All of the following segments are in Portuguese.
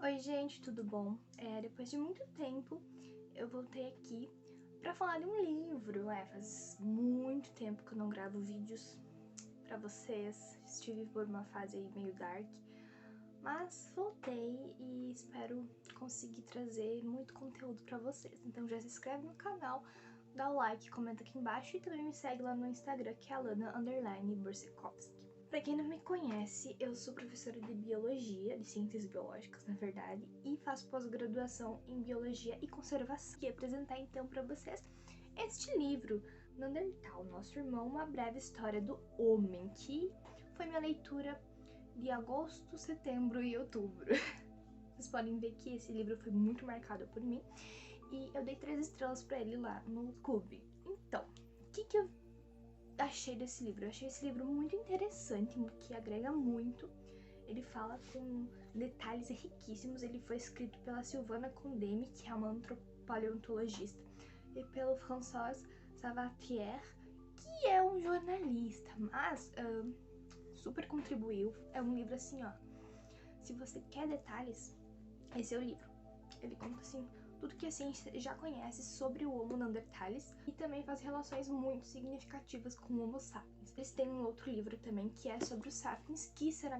Oi gente, tudo bom? Depois de muito tempo eu voltei aqui pra falar de um livro. Faz muito tempo que eu não gravo vídeos pra vocês. Estive por uma fase aí meio dark, mas voltei e espero conseguir trazer muito conteúdo pra vocês. Então já se inscreve no canal, dá o like, comenta aqui embaixo e também me segue lá no Instagram, que é Alana_Borsikowski. Pra quem não me conhece, eu sou professora de Biologia, de Ciências Biológicas, na verdade, e faço pós-graduação em Biologia e Conservação. E apresentar então pra vocês este livro, Neandertal, Nosso Irmão, Uma Breve História do Homem, que foi minha leitura de agosto, setembro e outubro. Vocês podem ver que esse livro foi muito marcado por mim e eu dei 3 estrelas pra ele lá no Clube. Então, o que eu achei desse livro? Eu achei esse livro muito interessante, que agrega muito. Ele fala com detalhes riquíssimos. Ele foi escrito pela Sylvana Condemi, que é uma paleontologista, e pelo François Savatier, que é um jornalista, mas super contribuiu. É um livro assim, ó, se você quer detalhes, esse é o livro. Ele conta assim tudo que a ciência já conhece sobre o Homo neanderthalis e também faz relações muito significativas com o Homo sapiens. Eles têm um outro livro também que é sobre os sapiens, que será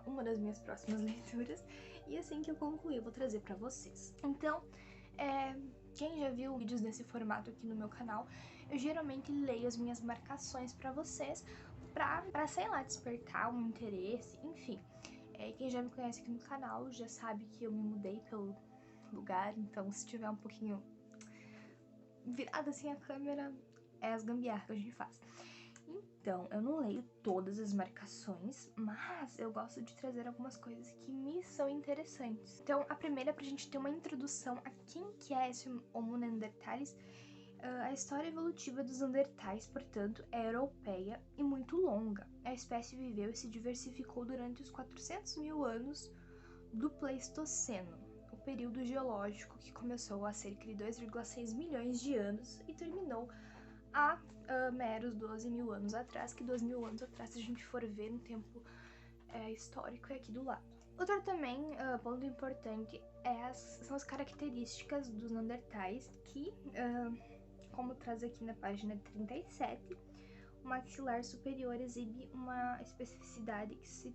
uma das minhas próximas leituras, e assim que eu concluir eu vou trazer pra vocês. Então, quem já viu vídeos desse formato aqui no meu canal, eu geralmente leio as minhas marcações pra vocês, pra sei lá, despertar um interesse, enfim. Quem já me conhece aqui no canal já sabe que eu me mudei pelo lugar, então se tiver um pouquinho virada assim a câmera, é as gambiarras que a gente faz. Então, eu não leio todas as marcações, mas eu gosto de trazer algumas coisas que me são interessantes. Então, a primeira é pra gente ter uma introdução a quem que é esse Homo neanderthalis. A história evolutiva dos neandertais, portanto, é europeia e muito longa. A espécie viveu e se diversificou durante os 400 mil anos do Pleistoceno, o período geológico que começou há cerca de 2,6 milhões de anos e terminou há meros 12 mil anos atrás, que 12 mil anos atrás, se a gente for ver no tempo histórico, é aqui do lado. Outro também, ponto importante, são as características dos neandertais, que, como traz aqui na página 37, o maxilar superior exibe uma especificidade que se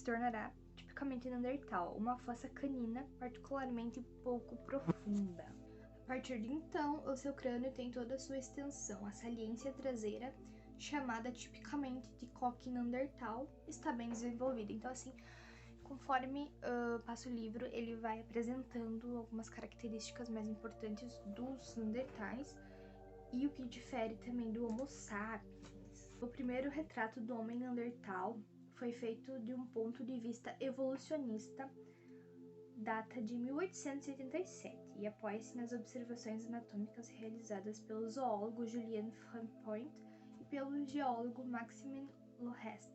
tornará tipicamente neandertal, uma fossa canina particularmente pouco profunda. A partir de então, o seu crânio tem toda a sua extensão. A saliência traseira, chamada tipicamente de coque neandertal, está bem desenvolvida. Então, assim, conforme passa o livro, ele vai apresentando algumas características mais importantes dos neandertais e o que difere também do Homo sapiens. O primeiro retrato do homem neandertal foi feito de um ponto de vista evolucionista, data de 1887 e apoia-se nas observações anatômicas realizadas pelo zoólogo Julien Franpoint e pelo geólogo Maximin Lohest,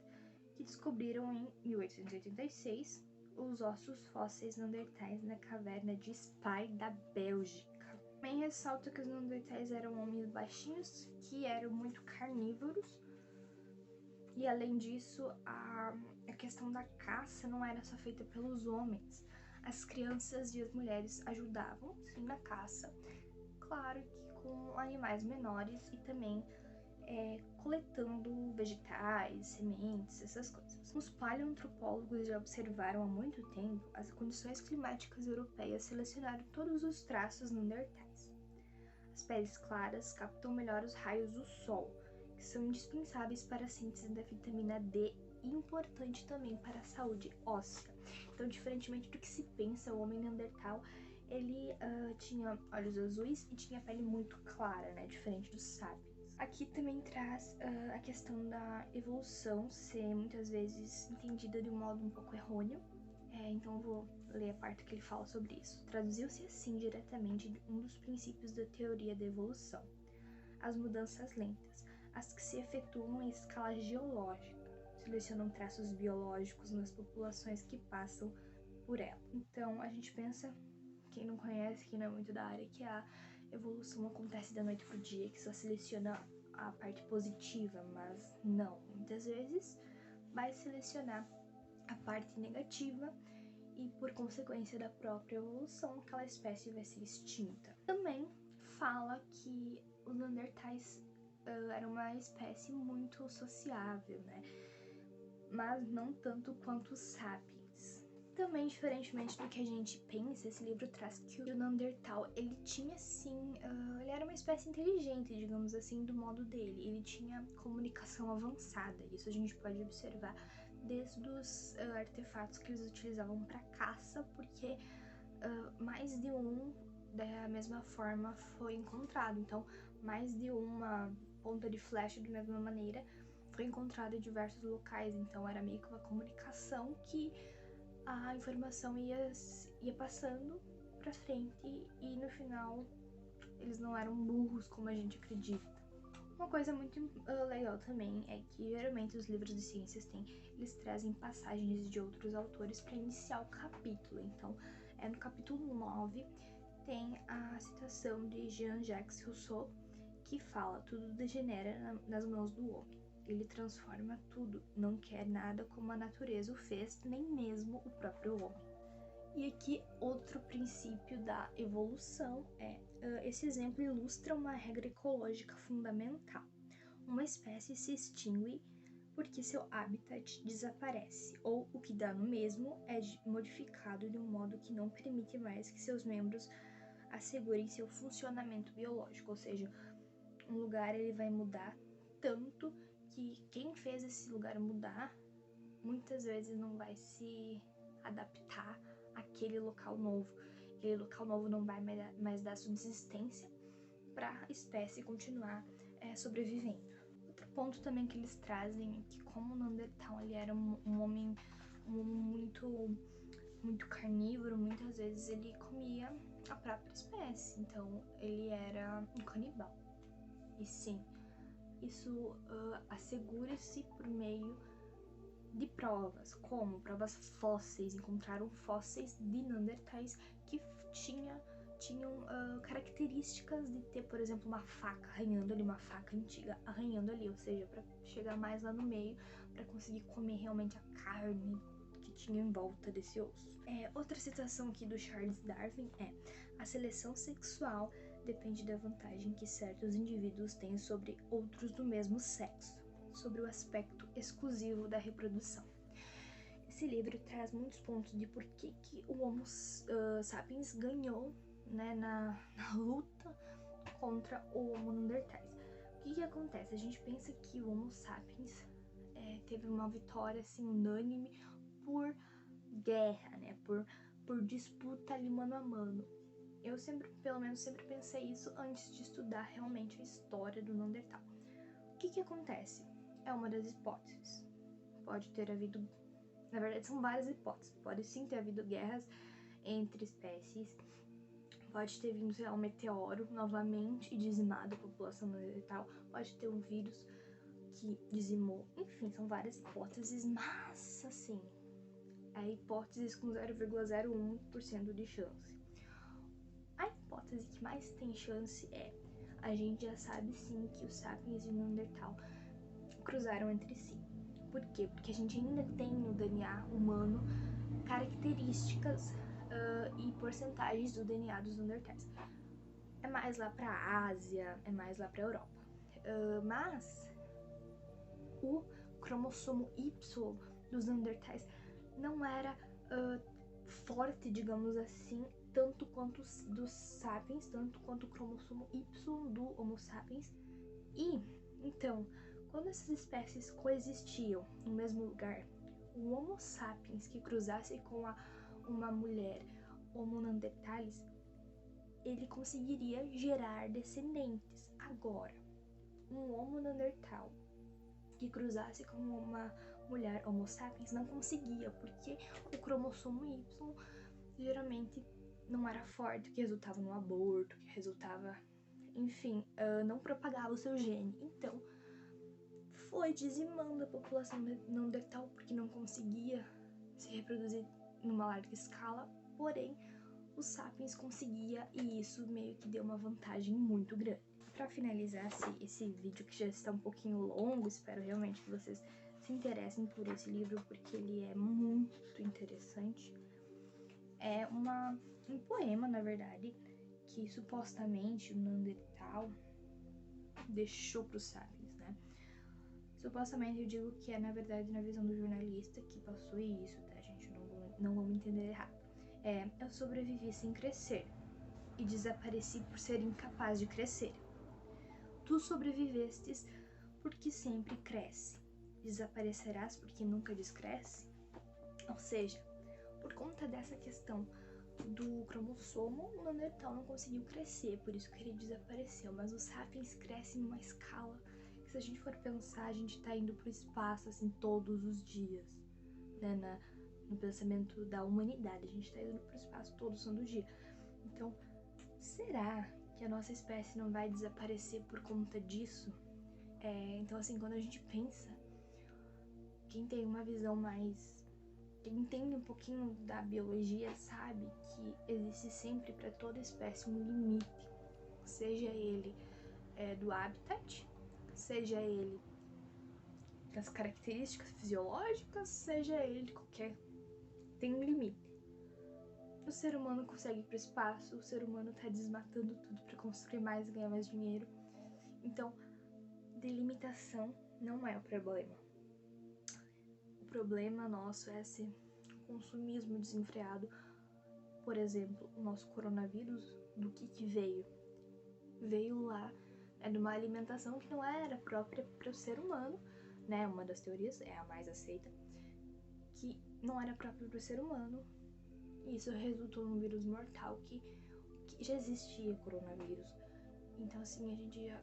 que descobriram em 1886 os ossos fósseis neandertais na caverna de Spy, da Bélgica. Também ressalta que os neandertais eram homens baixinhos, que eram muito carnívoros, e além disso, a questão da caça não era só feita pelos homens. As crianças e as mulheres ajudavam, sim, na caça, claro que com animais menores e também coletando vegetais, sementes, essas coisas. Os paleoantropólogos já observaram há muito tempo as condições climáticas europeias selecionaram todos os traços neandertais. As peles claras captam melhor os raios do sol, que são indispensáveis para a síntese da vitamina D e importante também para a saúde óssea. Então, diferentemente do que se pensa, o homem neandertal, ele tinha olhos azuis e tinha pele muito clara, né, diferente dos sapiens. Aqui também traz a questão da evolução ser muitas vezes entendida de um modo um pouco errôneo. Então eu vou ler a parte que ele fala sobre isso. Traduziu-se assim diretamente de um dos princípios da teoria da evolução: as mudanças lentas, as que se efetuam em escala geológica, selecionam traços biológicos nas populações que passam por ela. Então a gente pensa, quem não conhece, quem não é muito da área, que a evolução acontece da noite pro dia, que só seleciona a parte positiva, mas não. Muitas vezes vai selecionar a parte negativa e por consequência da própria evolução, aquela espécie vai ser extinta. Também fala que os Neandertais eram uma espécie muito sociável, né? Mas não tanto quanto os Sapiens. Também, diferentemente do que a gente pensa, esse livro traz que o Neandertal, ele tinha sim, ele era uma espécie inteligente, digamos assim, do modo dele. Ele tinha comunicação avançada, isso a gente pode observar desde os artefatos que eles utilizavam para caça, porque mais de um da mesma forma foi encontrado. Então, mais de uma ponta de flecha da mesma maneira foi encontrada em diversos locais. Então, era meio que uma comunicação que a informação ia passando pra frente e no final eles não eram burros como a gente acredita. Uma coisa muito legal também é que geralmente os livros de ciências eles trazem passagens de outros autores para iniciar o capítulo. Então, no capítulo 9 tem a citação de Jean-Jacques Rousseau, que fala: tudo degenera nas mãos do homem. Ele transforma tudo, não quer nada como a natureza o fez, nem mesmo o próprio homem. E aqui outro princípio da evolução esse exemplo ilustra uma regra ecológica fundamental. Uma espécie se extingue porque seu habitat desaparece, ou o que dá no mesmo é modificado de um modo que não permite mais que seus membros assegurem seu funcionamento biológico, ou seja, um lugar ele vai mudar tanto que quem fez esse lugar mudar muitas vezes não vai se adaptar àquele local novo. Aquele local novo não vai mais dar subsistência para a espécie continuar sobrevivendo. Outro ponto também que eles trazem é que como o Neandertal ele era um homem muito carnívoro, muitas vezes ele comia a própria espécie, então ele era um canibal. E sim, isso assegura-se por meio de provas, como provas fósseis. Encontraram fósseis de Neandertais que tinham características de ter, por exemplo, uma faca arranhando ali, uma faca antiga arranhando ali, ou seja, para chegar mais lá no meio, para conseguir comer realmente a carne que tinha em volta desse osso. Outra citação aqui do Charles Darwin é: a seleção sexual depende da vantagem que certos indivíduos têm sobre outros do mesmo sexo, sobre o aspecto exclusivo da reprodução. Esse livro traz muitos pontos de por que o Homo sapiens ganhou, né, na luta contra o Homo neanderthais. O que acontece? A gente pensa que o Homo sapiens teve uma vitória assim unânime por guerra, né, por disputa ali mano a mano. Eu pelo menos sempre pensei isso antes de estudar realmente a história do Neandertal. O que acontece? É uma das hipóteses. Pode ter havido, na verdade são várias hipóteses. Pode sim ter havido guerras entre espécies. Pode ter vindo, sei lá, um meteoro novamente e dizimado a população neandertal. Pode ter um vírus que dizimou. Enfim, são várias hipóteses, mas assim, é hipóteses com 0,01% de chance. A hipótese que mais tem chance a gente já sabe sim que os sapiens e o Neandertal cruzaram entre si. Por quê? Porque a gente ainda tem no DNA humano características e porcentagens do DNA dos Neandertais. É mais lá pra Ásia, é mais lá pra Europa. Mas o cromossomo Y dos Neandertais não era forte, digamos assim, tanto quanto dos sapiens, tanto quanto o cromossomo Y do Homo sapiens. E, então, quando essas espécies coexistiam no mesmo lugar, o Homo sapiens que cruzasse com uma mulher Homo neanderthalis, ele conseguiria gerar descendentes. Agora, um Homo neandertal que cruzasse com uma mulher Homo sapiens não conseguia, porque o cromossomo Y geralmente não era forte, que resultava no aborto, que resultava, enfim, não propagava o seu gene. Então, foi dizimando a população neandertal porque não conseguia se reproduzir numa larga escala, porém os sapiens conseguia e isso meio que deu uma vantagem muito grande. Para finalizar esse vídeo que já está um pouquinho longo, espero realmente que vocês se interessem por esse livro porque ele é muito interessante. É um poema, na verdade, que supostamente o Neandertal deixou para os sapiens, né? Supostamente eu digo que é, na verdade, na visão do jornalista que passou isso, tá, gente? Não vamos entender errado. Eu sobrevivi sem crescer e desapareci por ser incapaz de crescer. Tu sobrevivestes porque sempre cresce. Desaparecerás porque nunca descresce? Ou seja, por conta dessa questão do cromossomo, o Neandertal não conseguiu crescer, por isso que ele desapareceu. Mas os sapiens crescem numa escala que, se a gente for pensar, a gente tá indo pro espaço, assim, todos os dias, né? No pensamento da humanidade, a gente tá indo pro espaço todo santo dia. Então, será que a nossa espécie não vai desaparecer por conta disso? Então, assim, quando a gente pensa, quem tem uma visão mais... quem entende um pouquinho da biologia sabe que existe sempre para toda espécie um limite, seja ele do habitat, seja ele das características fisiológicas, seja ele qualquer... tem um limite. O ser humano consegue ir para o espaço, o ser humano tá desmatando tudo para construir mais e ganhar mais dinheiro. Então, delimitação não é o problema. O problema nosso é esse consumismo desenfreado. Por exemplo, o nosso coronavírus, do que veio? Veio lá de uma alimentação que não era própria para o ser humano, né? Uma das teorias, é a mais aceita, que não era própria para o ser humano. E isso resultou num vírus mortal que já existia coronavírus. Então, assim, a gente já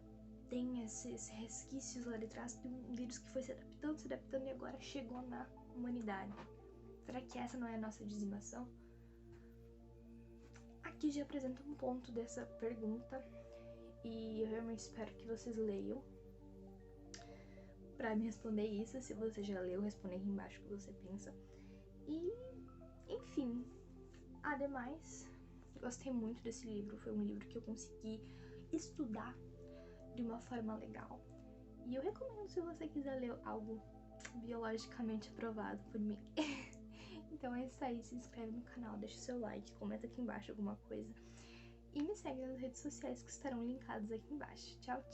tem esses resquícios lá de trás de um vírus que foi se adaptando e agora chegou na humanidade. Será que essa não é a nossa dizimação? Aqui já apresenta um ponto dessa pergunta e eu realmente espero que vocês leiam pra me responder isso. Se você já leu, responda aqui embaixo o que você pensa. E, enfim, ademais, gostei muito desse livro. Foi um livro que eu consegui estudar de uma forma legal. E eu recomendo se você quiser ler algo biologicamente aprovado por mim. Então é isso aí, se inscreve no canal, deixa o seu like, comenta aqui embaixo alguma coisa. E me segue nas redes sociais que estarão linkadas aqui embaixo. Tchau, tchau!